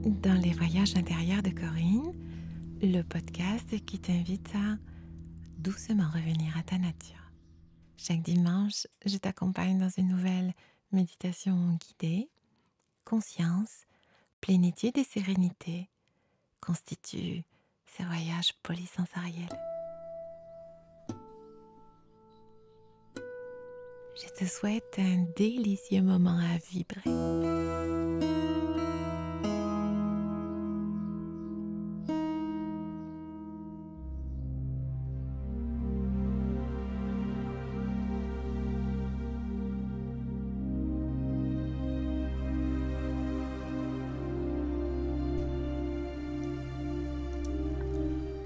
dans les voyages intérieurs de Corinne, le podcast qui t'invite à doucement revenir à ta nature. Chaque dimanche, je t'accompagne dans une nouvelle méditation guidée. Conscience, plénitude et sérénité constituent ce voyage polysensoriel. Je te souhaite un délicieux moment à vibrer.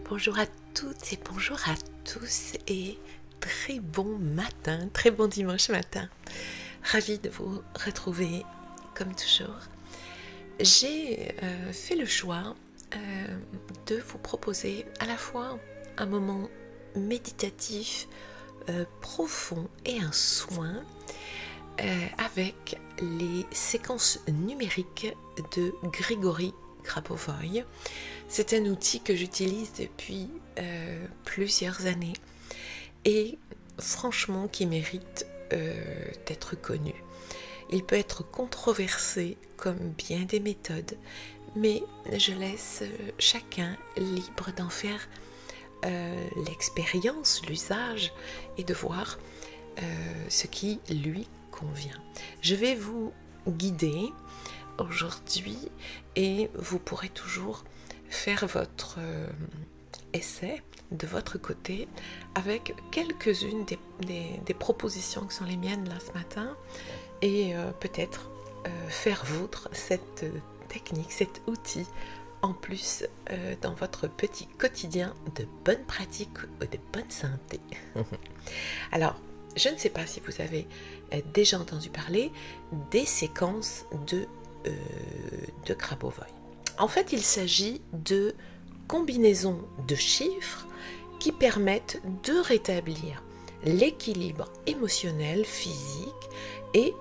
Bonjour à toutes et bonjour à tous et très bon matin, très bon dimanche matin. Ravie de vous retrouver comme toujours. J'ai fait le choix de vous proposer à la fois un moment méditatif profond et un soin avec les séquences numériques de Grigory Grabovoy. C'est un outil que j'utilise depuis plusieurs années et franchement qui mérite d'être connu. Il peut être controversé comme bien des méthodes, mais je laisse chacun libre d'en faire l'expérience, l'usage et de voir ce qui lui convient. Je vais vous guider aujourd'hui et vous pourrez toujours faire votre essai de votre côté avec quelques-unes des propositions qui sont les miennes là ce matin et peut-être faire vôtre cette technique, cet outil en plus dans votre petit quotidien de bonne pratique ou de bonne santé. Alors, je ne sais pas si vous avez déjà entendu parler des séquences de Grabovoy. En fait, il s'agit de combinaisons de chiffres qui permettent de rétablir l'équilibre émotionnel, physique et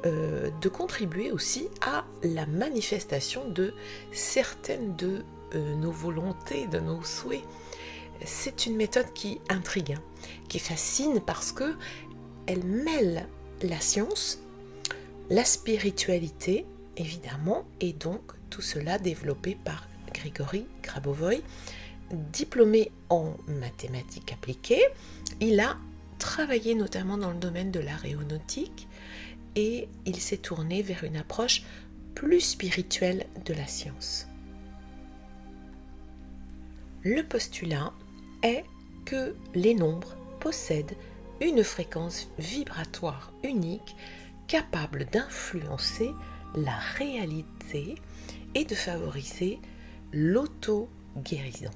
de contribuer aussi à la manifestation de certaines de nos volontés, de nos souhaits. C'est une méthode qui intrigue, qui fascine parce que elle mêle la science, la spiritualité, évidemment, et donc tout cela développé par Grigory Grabovoy. Diplômé en mathématiques appliquées, il a travaillé notamment dans le domaine de l'aéronautique et il s'est tourné vers une approche plus spirituelle de la science. Le postulat est que les nombres possèdent une fréquence vibratoire unique capable d'influencer la réalité et de favoriser l'auto-guérison.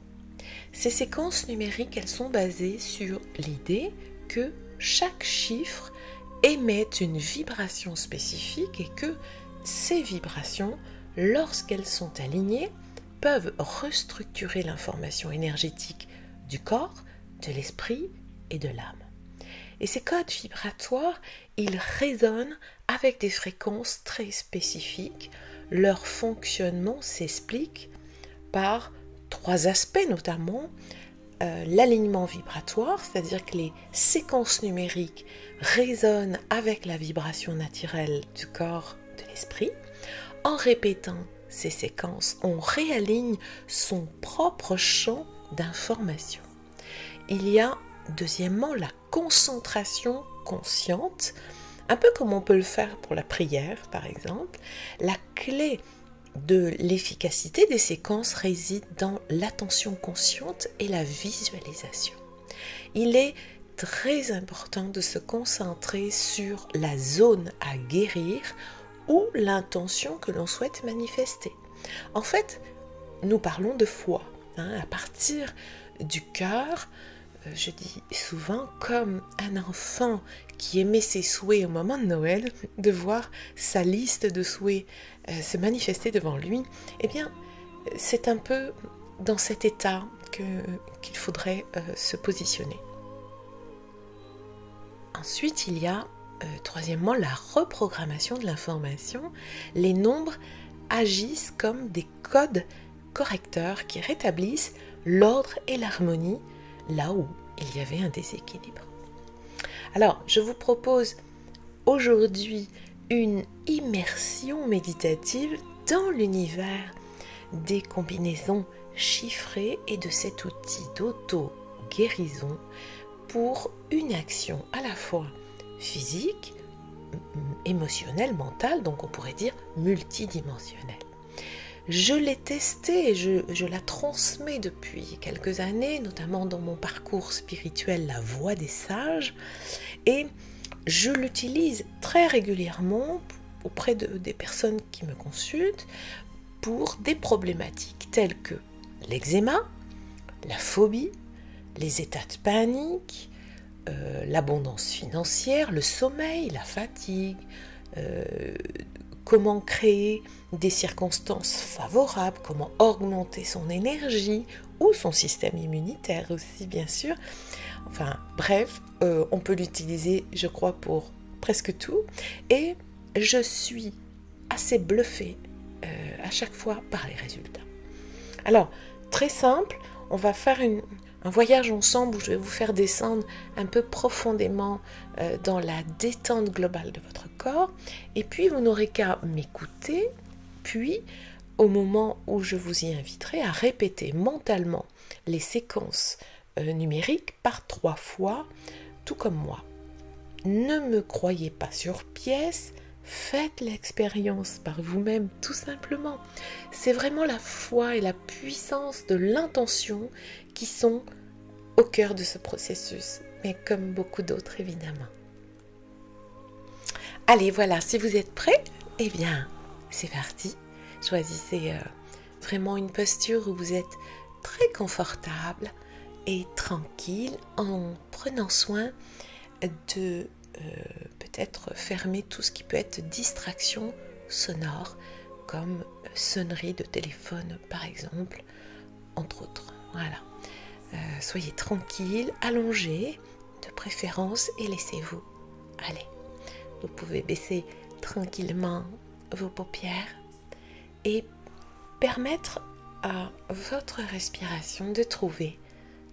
Ces séquences numériques, elles sont basées sur l'idée que chaque chiffre émet une vibration spécifique et que ces vibrations, lorsqu'elles sont alignées, peuvent restructurer l'information énergétique du corps, de l'esprit et de l'âme. Et ces codes vibratoires, ils résonnent avec des fréquences très spécifiques. Leur fonctionnement s'explique par trois aspects, notamment l'alignement vibratoire, c'est-à-dire que les séquences numériques résonnent avec la vibration naturelle du corps, de l'esprit. En répétant ces séquences, on réaligne son propre champ d'information. Il y a deuxièmement la concentration consciente, un peu comme on peut le faire pour la prière par exemple. La clé de l'efficacité des séquences réside dans l'attention consciente et la visualisation. Il est très important de se concentrer sur la zone à guérir ou l'intention que l'on souhaite manifester. En fait, nous parlons de foi, à partir du cœur. Je dis souvent, comme un enfant qui émet ses souhaits au moment de Noël, de voir sa liste de souhaits se manifester devant lui, eh bien, c'est un peu dans cet état qu'il faudrait se positionner. Ensuite, il y a, troisièmement, la reprogrammation de l'information. Les nombres agissent comme des codes correcteurs qui rétablissent l'ordre et l'harmonie là où il y avait un déséquilibre. Alors, je vous propose aujourd'hui une immersion méditative dans l'univers des combinaisons chiffrées et de cet outil d'auto-guérison pour une action à la fois physique, émotionnelle, mentale, donc on pourrait dire multidimensionnelle. Je l'ai testée et je la transmets depuis quelques années, notamment dans mon parcours spirituel La Voie des Sages, et je l'utilise très régulièrement auprès des personnes qui me consultent pour des problématiques telles que l'eczéma, la phobie, les états de panique, l'abondance financière, le sommeil, la fatigue, comment créer des circonstances favorables, comment augmenter son énergie ou son système immunitaire aussi, bien sûr. Enfin, bref, on peut l'utiliser, je crois, pour presque tout. Et je suis assez bluffée à chaque fois par les résultats. Alors, très simple, on va faire un voyage ensemble où je vais vous faire descendre un peu profondément dans la détente globale de votre corps. Et puis, vous n'aurez qu'à m'écouter, puis au moment où je vous y inviterai à répéter mentalement les séquences numériques par 3 fois, tout comme moi. Ne me croyez pas sur pièce, faites l'expérience par vous-même tout simplement. C'est vraiment la foi et la puissance de l'intention qui sont au cœur de ce processus, mais comme beaucoup d'autres évidemment. Allez, voilà, si vous êtes prêts, eh bien, c'est parti. Choisissez vraiment une posture où vous êtes très confortable et tranquille en prenant soin de peut-être fermer tout ce qui peut être distraction sonore, comme sonnerie de téléphone par exemple, entre autres. Voilà. Soyez tranquille, allongez de préférence et laissez-vous aller. Vous pouvez baisser tranquillement vos paupières et permettre à votre respiration de trouver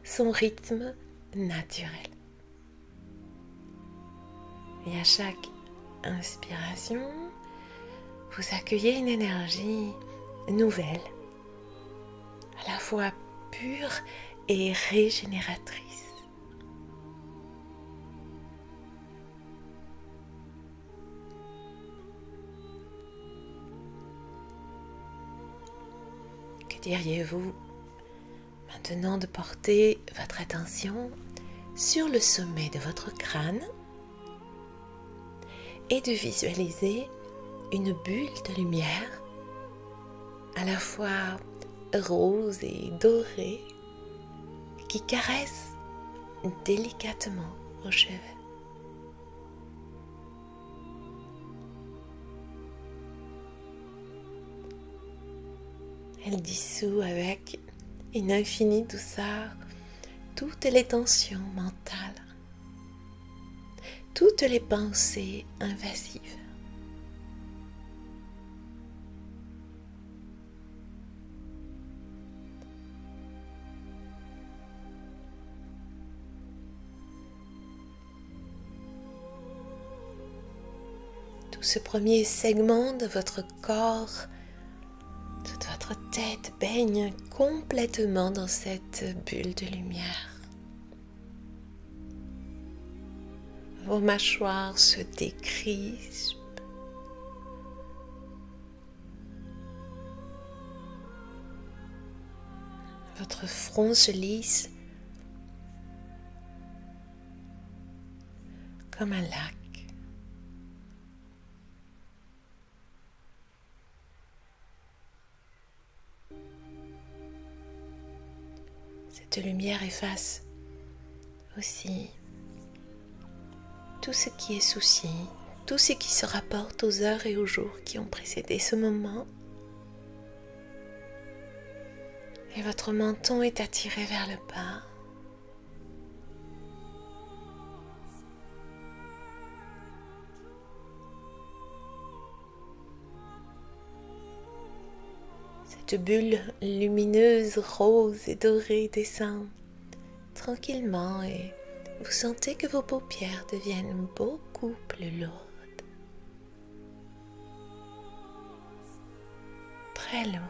son rythme naturel. Et à chaque inspiration, vous accueillez une énergie nouvelle, à la fois pure et régénératrice. Que diriez-vous maintenant de porter votre attention sur le sommet de votre crâne et de visualiser une bulle de lumière à la fois rose et dorée qui caresse délicatement vos cheveux. Elle dissout avec une infinie douceur toutes les tensions mentales, toutes les pensées invasives. Tout ce premier segment de votre corps, toute votre tête baigne complètement dans cette bulle de lumière. Vos mâchoires se décrispent. Votre front se lisse comme un lac. Cette lumière efface aussi tout ce qui est souci, tout ce qui se rapporte aux heures et aux jours qui ont précédé ce moment. Et votre menton est attiré vers le bas. Cette bulle lumineuse, rose et dorée descend tranquillement et vous sentez que vos paupières deviennent beaucoup plus lourdes. Très lourdes.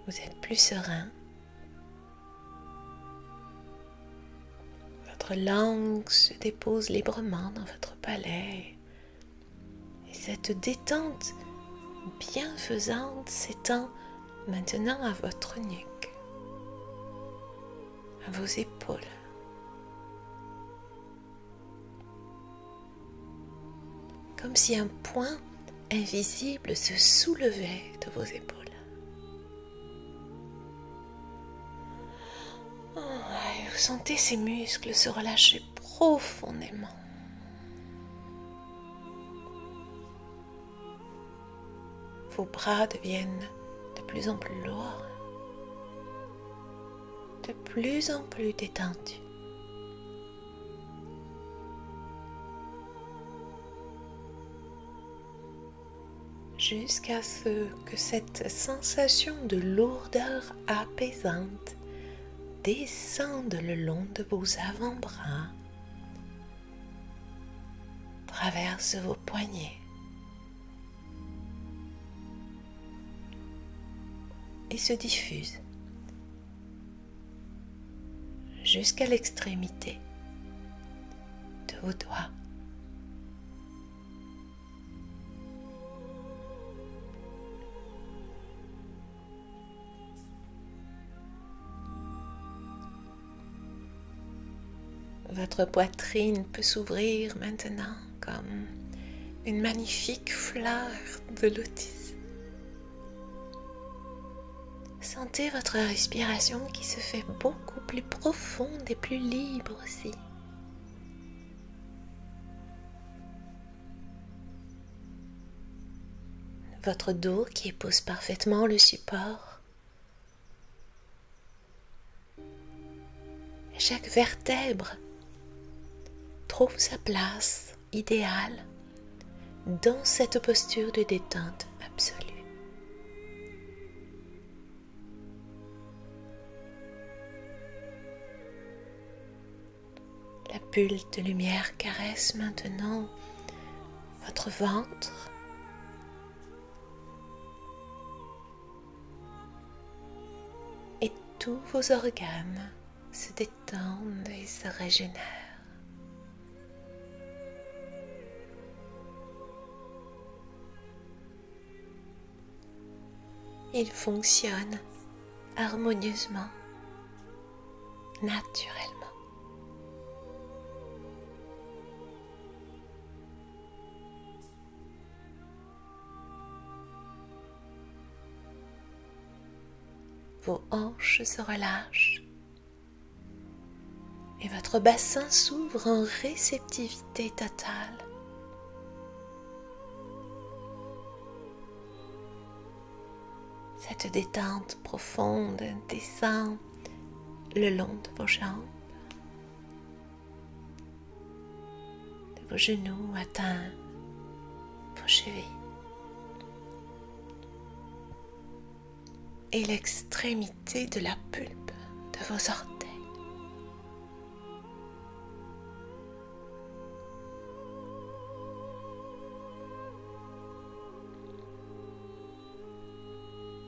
Vous êtes plus serein. Votre langue se dépose librement dans votre palais. Et cette détente bienfaisante s'étend maintenant à votre nuque, à vos épaules. Comme si un point invisible se soulevait de vos épaules. Et vous sentez ces muscles se relâcher profondément. Vos bras deviennent de plus en plus lourds, de plus en plus détendus. Jusqu'à ce que cette sensation de lourdeur apaisante descende le long de vos avant-bras, traverse vos poignets et se diffuse jusqu'à l'extrémité de vos doigts. Votre poitrine peut s'ouvrir maintenant comme une magnifique fleur de lotus. Sentez votre respiration qui se fait beaucoup plus profonde et plus libre aussi. Votre dos qui épouse parfaitement le support. Chaque vertèbre trouve sa place idéale dans cette posture de détente absolue. La bulle de lumière caresse maintenant votre ventre, et tous vos organes se détendent et se régénèrent. Ils fonctionnent harmonieusement, naturellement. Vos hanches se relâchent et votre bassin s'ouvre en réceptivité totale. Cette détente profonde descend le long de vos jambes, de vos genoux atteints vos chevilles et l'extrémité de la pulpe de vos orteils.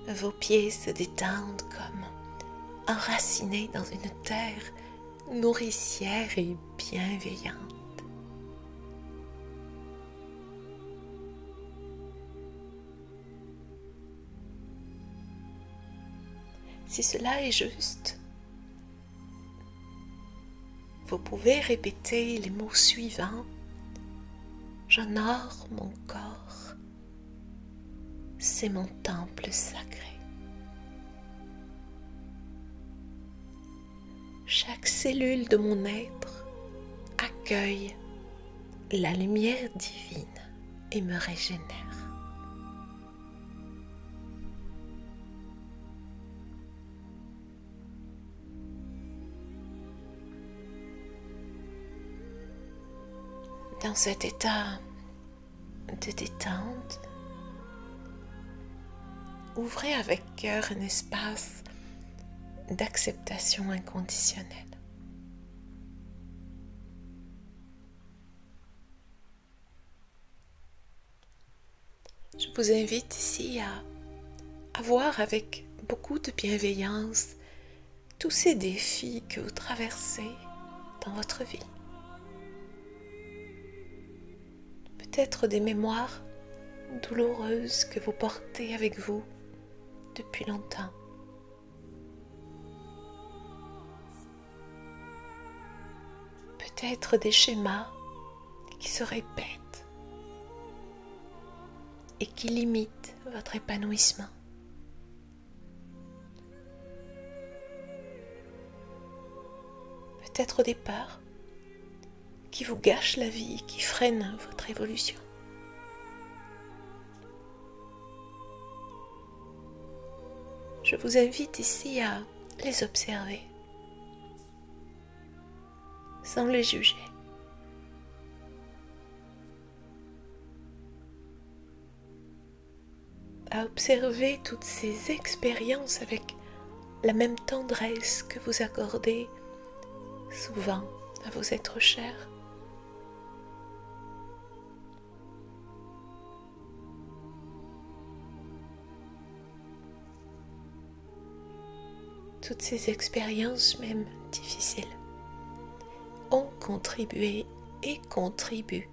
Vos pieds se détendent comme enracinés dans une terre nourricière et bienveillante. Si cela est juste, vous pouvez répéter les mots suivants. J'honore mon corps. C'est mon temple sacré. Chaque cellule de mon être accueille la lumière divine et me régénère. Dans cet état de détente, ouvrez avec cœur un espace d'acceptation inconditionnelle. Je vous invite ici à voir avec beaucoup de bienveillance tous ces défis que vous traversez dans votre vie. Peut-être des mémoires douloureuses que vous portez avec vous depuis longtemps. Peut-être des schémas qui se répètent et qui limitent votre épanouissement. Peut-être des peurs qui vous gâchent la vie, qui freinent votre évolution. Je vous invite ici à les observer, sans les juger. À observer toutes ces expériences avec la même tendresse que vous accordez souvent à vos êtres chers. Toutes ces expériences, même difficiles, ont contribué et contribuent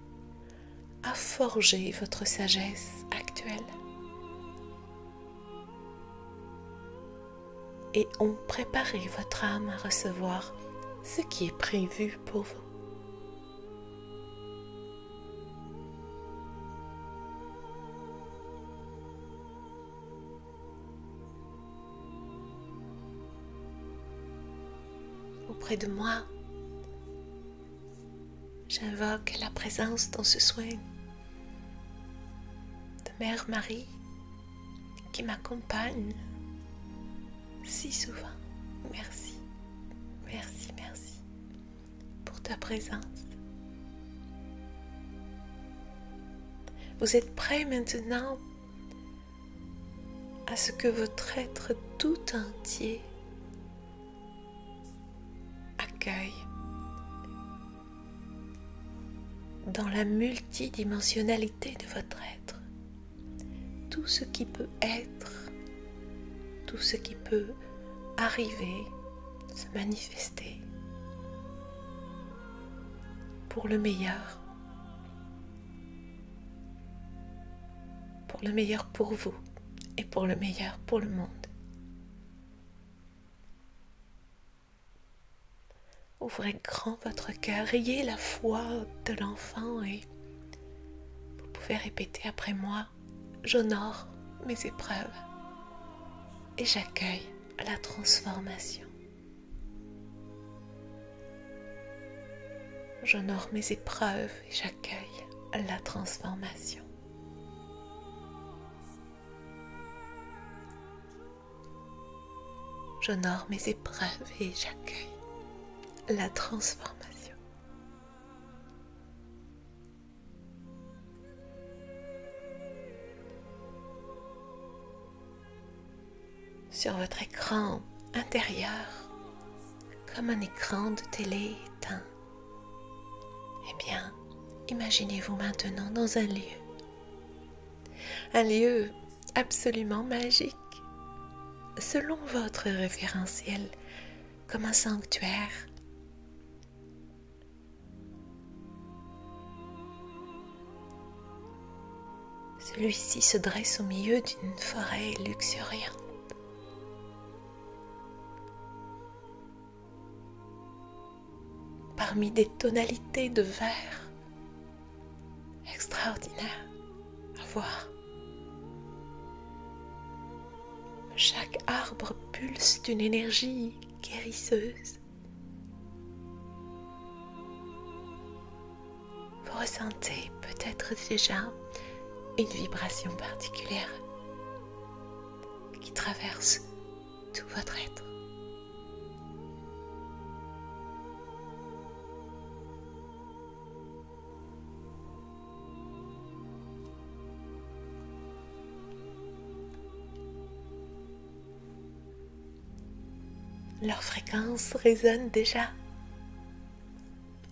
à forger votre sagesse actuelle et ont préparé votre âme à recevoir ce qui est prévu pour vous. Auprès de moi, j'invoque la présence dans ce soin de Mère Marie qui m'accompagne si souvent. Merci, merci, merci pour ta présence. Vous êtes prêts maintenant à ce que votre être tout entier accueille dans la multidimensionnalité de votre être tout ce qui peut être, tout ce qui peut arriver, se manifester pour le meilleur pour vous et pour le meilleur pour le monde. Ouvrez grand votre cœur, ayez la foi de l'enfant et vous pouvez répéter après moi: j'honore mes épreuves et j'accueille la transformation. J'honore mes épreuves et j'accueille la transformation. J'honore mes épreuves et j'accueille la transformation. Sur votre écran intérieur, comme un écran de télé éteint, eh bien, imaginez-vous maintenant dans un lieu absolument magique, selon votre référentiel, comme un sanctuaire. Celui-ci se dresse au milieu d'une forêt luxuriante. Parmi des tonalités de vert extraordinaires à voir. Chaque arbre pulse d'une énergie guérisseuse. Vous ressentez peut-être déjà une vibration particulière qui traverse tout votre être. Leur fréquence résonne déjà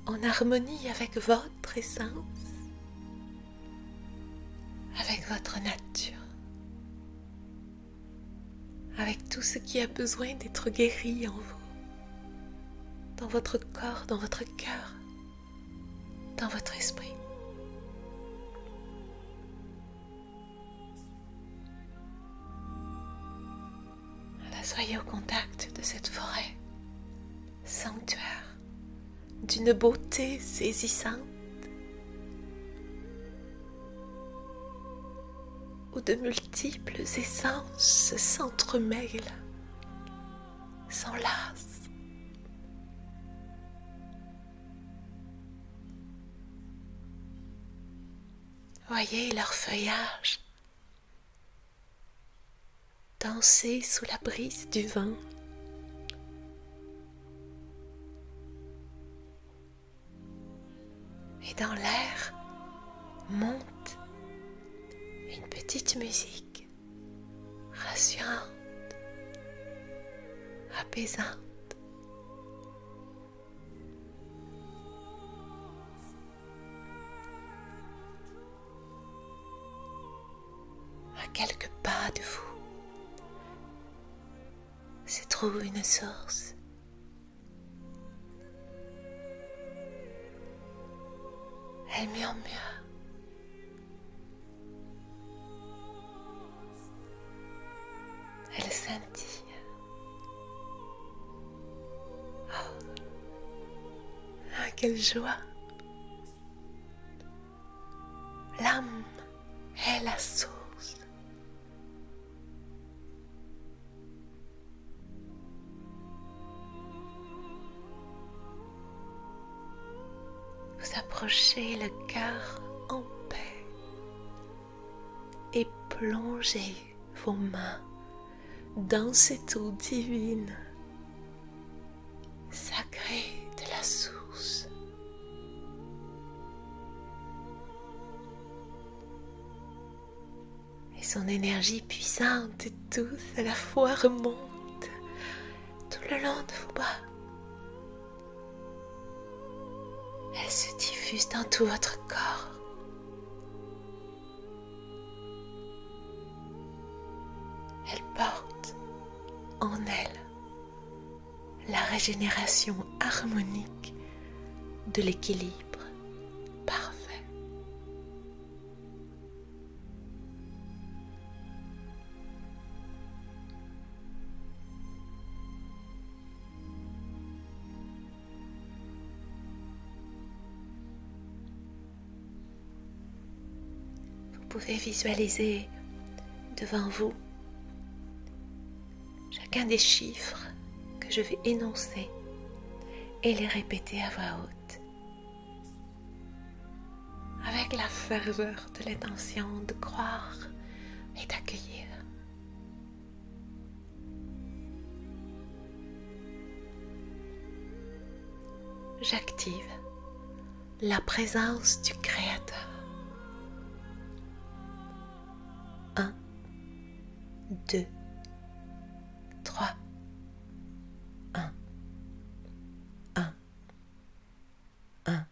en harmonie avec votre essence, avec votre nature, avec tout ce qui a besoin d'être guéri en vous, dans votre corps, dans votre cœur, dans votre esprit. Soyez au contact de cette forêt, sanctuaire, d'une beauté saisissante, où de multiples essences s'entremêlent, s'enlacent. Voyez leur feuillage danser sous la brise du vent. Et dans l'air monte une petite musique rassurante, apaisante. À quelques pas de vous se trouve une source. Elle murmure. Elle scintille. Oh, quelle joie! L'âme est la source. Vous approchez le cœur en paix et plongez vos mains dans cette eau divine, sacrée de la source. Et son énergie puissante et douce à la fois remonte tout le long de vos bras. Elle se diffuse dans tout votre corps. Elle porte en elle la régénération harmonique de l'équilibre parfait. Vous pouvez visualiser devant vous chacun des chiffres que je vais énoncer et les répéter à voix haute avec la ferveur de l'intention de croire et d'accueillir. J'active la présence du Créateur. 1, 2, 3, 1, 1, 1,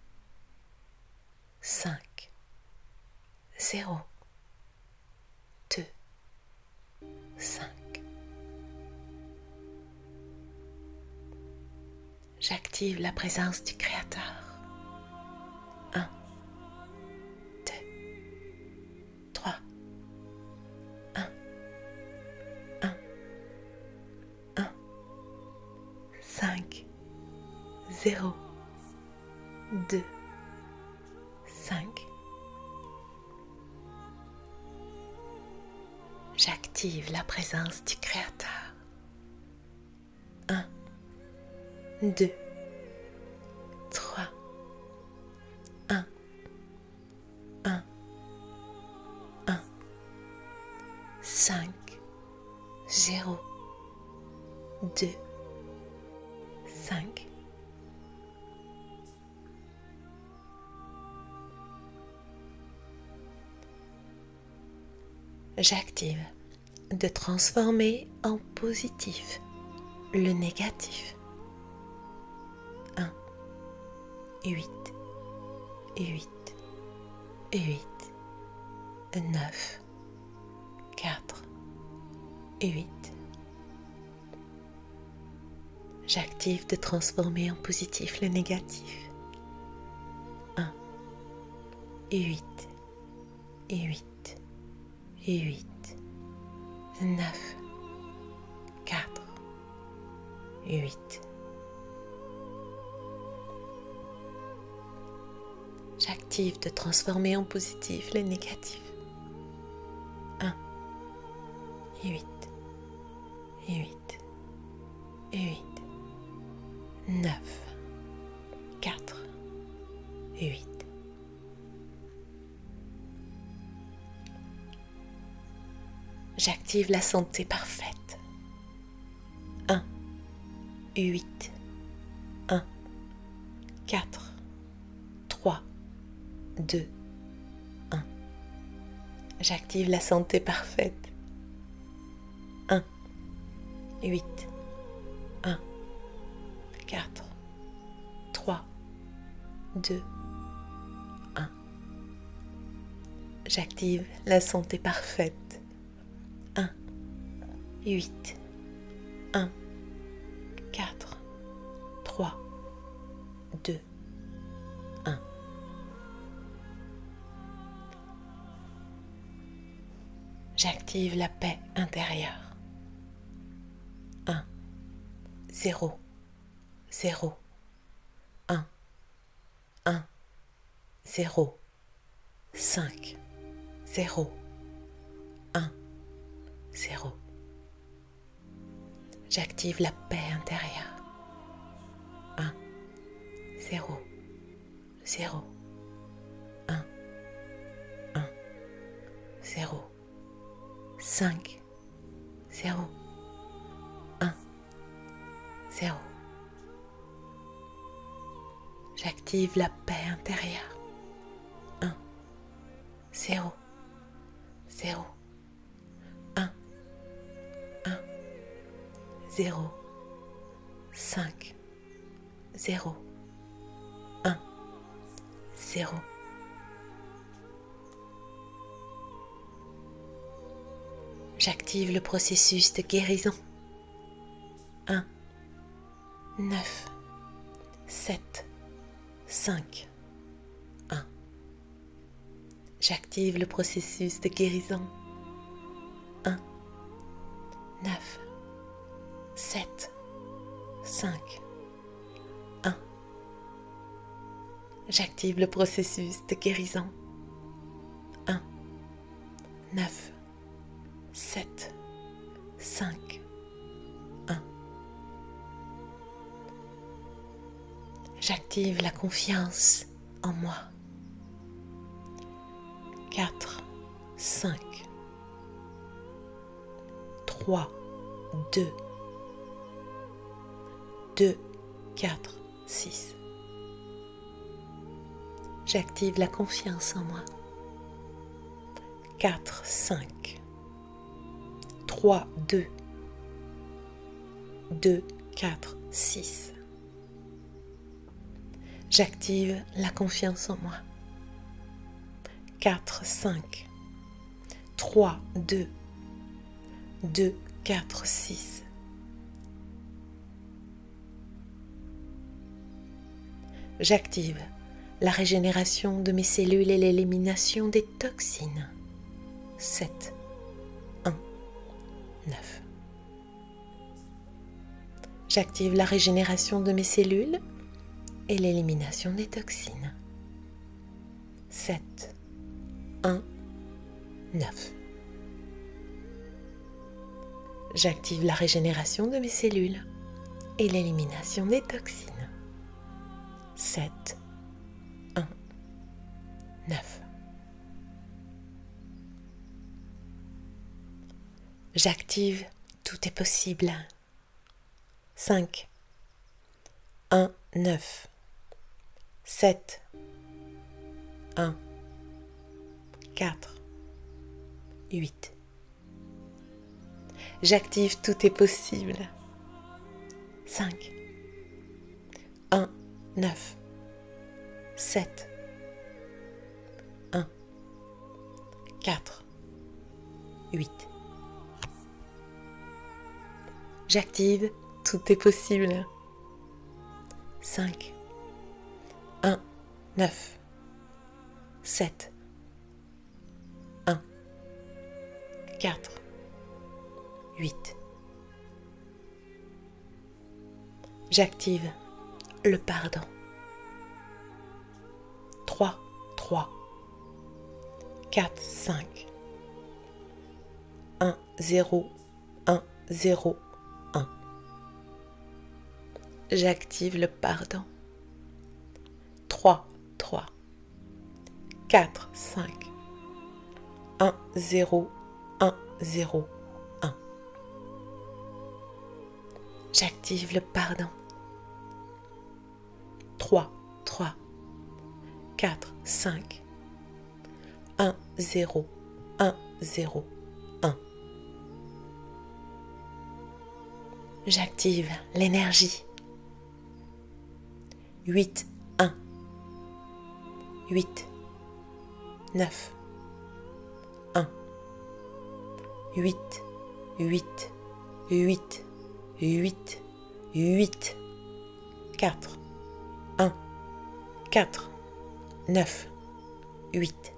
5, 0, 2, 5. J'active la présence du Créateur. 1, 2, 3, 1, 1, 1, 5, 0, 2, 5. J'active la présence du Créateur. 1, 2, 3, 1, 1, 1, 5, 0, 2, 5. J'active de transformer en positif le négatif. 1, 8, 8, 8, 9, 4, 8. J'active de transformer en positif le négatif. 1, 8, 8, 8, 9, 4, 8. J'active de transformer en positif le négatif. 1, 8, 8, 8, 9, 4, 8. J'active la santé parfaite. 1, 8, 1, 4, 3, 2, 1. J'active la santé parfaite. 1, 8, 1, 4, 3, 2, 1. J'active la santé parfaite. 1, 8, 1, 4, 3, 2, 1. J'active la paix intérieure. 1, 0, 0, 1, 1, 0, 5, 0, 1, 0. J'active la paix intérieure. 1, 0, 0, 1, 1, 0, 5, 0, 1, 0. J'active la paix intérieure. 1, 0, 0, 1, 1, 0, 5, 0, 1, 0. J'active le processus de guérison. 1, 9, 7, 5, 1. J'active le processus de guérison. 1, 9, 7, 5, 1. J'active le processus de guérison. 1, 9, 7, 5, 1. J'active la confiance en moi. 4, 5, 3, 2, 2, 4, 6. J'active la confiance en moi. 4, 5, 3, 2, 2, 4, 6. J'active la confiance en moi. 4, 5, 3, 2, 2, 4, 6. J'active la régénération de mes cellules et l'élimination des toxines. 7, 1, 9. J'active la régénération de mes cellules et l'élimination des toxines. 7, 1, 9. J'active la régénération de mes cellules et l'élimination des toxines. 7, 1, 9. J'active tout est possible. 5, 1, 9, 7, 1, 4, 8. J'active tout est possible. 5, 1, 9, 7, 1, 4, 8. J'active, tout est possible. 5, 1, 9, 7, 1, 4, 8. J'active le pardon. 3, 3, 4, 5, 1, 0, 1, 0, 1. J'active le pardon. 3, 3, 4, 5, 1, 0, 1, 0, 1. J'active le pardon. 3, 3, 4, 5, 1, 0, 1, 0, 1. J'active l'énergie. 8, 1, 8, 9, 1, 8, 8, 8, 8, 8, 4, 1, 4, 9, 8.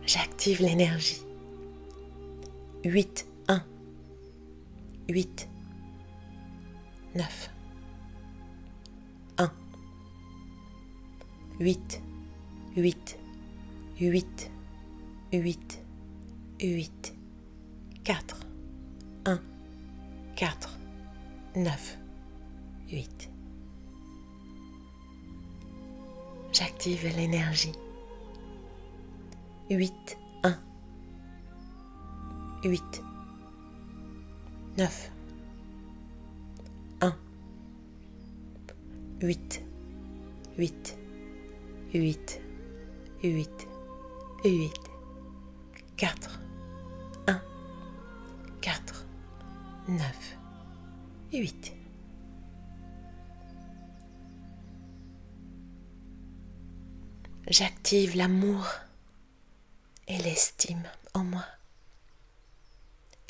J'active l'énergie. 8, 1, 8, 9, 1, 8, 8, 8, 8, 8, 4, 1, 4, 9, 8. J'active l'énergie. 8, 1, 8, 9, 1, 8, 8, 8, 8, 8, 4, 1, 4, 9, 8. J'active l'amour et l'estime en moi.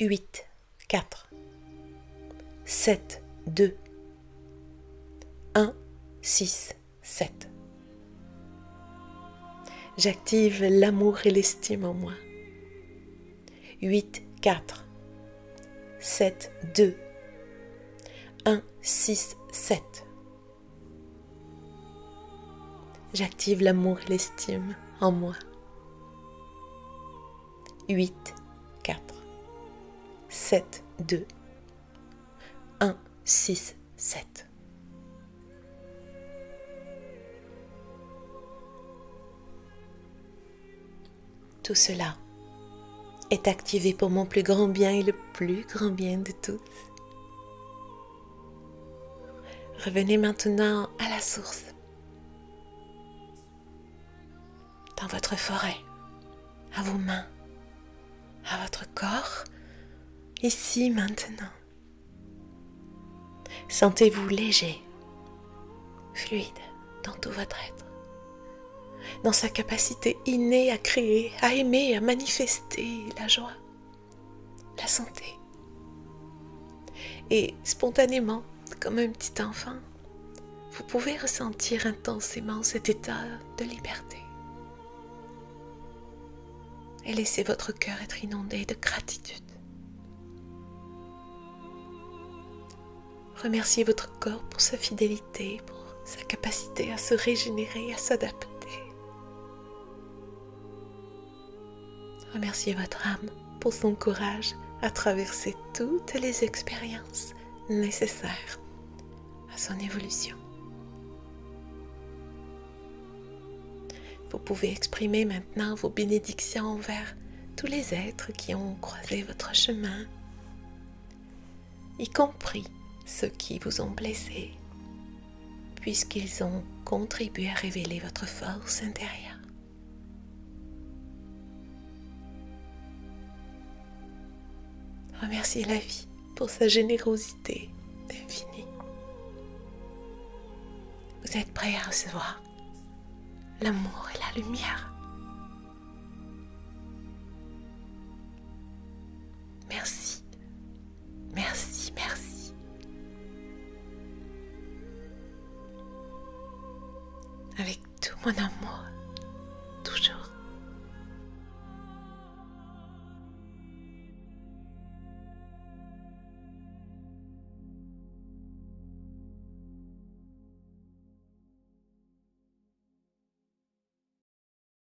8, 4, 7, 2, 1, 6, 7. J'active l'amour et l'estime en moi. 8, 4, 7, 2, 1, 6, 7. J'active l'amour et l'estime en moi. 8, 4, 7, 2, 1, 6, 7. Tout cela est activé pour mon plus grand bien et le plus grand bien de tous. Revenez maintenant à la source, dans votre forêt, à vos mains, à votre corps, ici maintenant. Sentez-vous léger, fluide dans tout votre être, dans sa capacité innée à créer, à aimer, à manifester la joie, la santé. Et spontanément, comme un petit enfant, vous pouvez ressentir intensément cet état de liberté. Et laissez votre cœur être inondé de gratitude. Remerciez votre corps pour sa fidélité, pour sa capacité à se régénérer, à s'adapter. Remerciez votre âme pour son courage à traverser toutes les expériences nécessaires à son évolution. Vous pouvez exprimer maintenant vos bénédictions envers tous les êtres qui ont croisé votre chemin, y compris ceux qui vous ont blessé, puisqu'ils ont contribué à révéler votre force intérieure. Remerciez la vie pour sa générosité infinie. Vous êtes prêts à recevoir l'amour et la lumière. Merci, merci, merci. Avec tout mon amour